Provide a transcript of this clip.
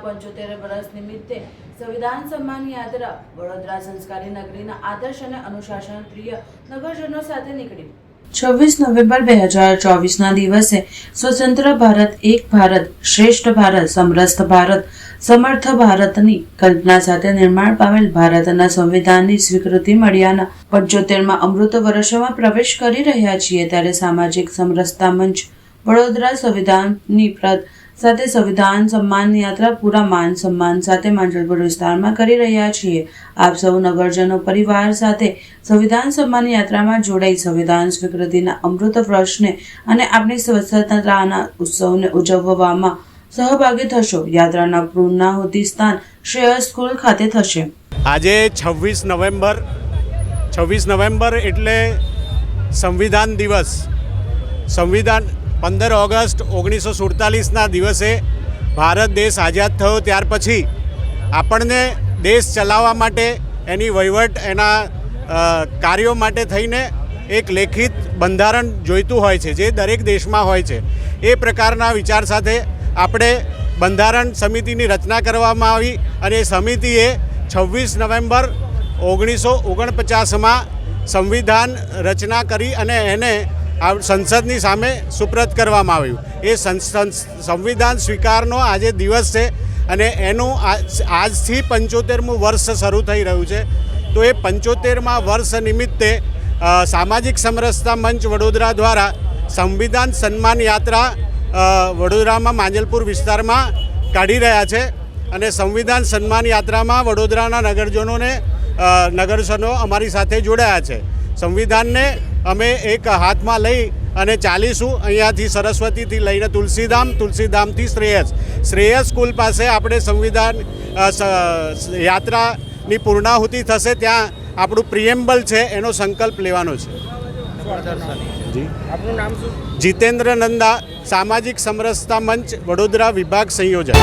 75 વર્ષ નિમિત્તે સંવિધાન સન્માન યાત્રા વડોદરા સંસ્કારી નગરીના આદર્શ અને અનુશાસન પ્રિય નગરજનો સાથે નીકળી 26 નવેમ્બર 2024ના દિવસે સ્વતંત્ર ભારત, એક ભારત, શ્રેષ્ઠ ભારત, સમરસ્થ ભારત, સમર્થ ભારતની કલ્પના સાથે નિર્માણ પામેલ ભારતના સંવિધાનની સ્વીકૃતિ મળ્યાના 75મા અમૃત વર્ષમાં પ્રવેશ કરી રહ્યા છીએ ત્યારે સામાજિક સમરસતા મંચ વડોદરા સંવિધાનની સાથે સંવિધાન સન્માન યાત્રા પૂરા માન સન્માન સાથે માંજલપુર વિસ્તારમાં કરી રહ્યા છીએ। આપ સૌ નગરજનો પરિવાર સાથે સંવિધાન સન્માન યાત્રામાં જોડાઈ સંવિધાન સ્વીકૃતિના અમૃત વર્ષને અને આપણી સ્વતંત્રતાના ઉત્સવને ઉજવવામાં સહભાગી થશો। યાત્રાના પૂર્ણાહુતિ સ્થાન શ્રેયસ સ્કૂલ ખાતે થશે। આજે 26 નવેમ્બર એટલે સંવિધાન દિવસ। સંવિધાન 15 ઓગસ્ટ 1947ના દિવસે ભારત દેશ આઝાદ થયો ત્યાર પછી આપણને દેશ ચલાવવા માટે એની વહીવટ એના કાર્યો માટે થઈને એક લેખિત બંધારણ જોઈતું હોય છે જે દરેક દેશમાં હોય છે। એ પ્રકારના વિચાર સાથે આપણે બંધારણ સમિતિની રચના કરવામાં આવી અને એ સમિતિએ 26 નવેમ્બર 1949માં સંવિધાન રચના કરી અને એને સંસદની સામે સુપ્રત કરવામાં આવ્યું। એ સંવિધાન સ્વીકારનો આજે દિવસ છે અને એનું આજથી 75મું વર્ષ શરૂ થઈ રહ્યું છે। તો એ 75મા વર્ષ નિમિત્તે સામાજિક સમરસતા મંચ વડોદરા દ્વારા સંવિધાન સન્માન યાત્રા વડોદરામાં માંજલપુર વિસ્તારમાં કાઢી રહ્યા છે અને સંવિધાન સન્માન યાત્રામાં વડોદરાના નગરજનો અમારી સાથે જોડાયા છે। સંવિધાનને અમે એક હાથમાં લઈ અને ચાલીશું। અહીંયાથી સરસ્વતીથી લઈને તુલસીધામથી શ્રેયસ સ્કૂલ પાસે આપણે સંવિધાન યાત્રાની પૂર્ણાહુતિ થશે। ત્યાં આપણું પ્રિએમ્બલ છે એનો સંકલ્પ લેવાનો છે। જી, આપનું નામ શું? જીતેન્દ્ર નંદા, સામાજિક સમરસતા મંચ વડોદરા વિભાગ સંયોજક।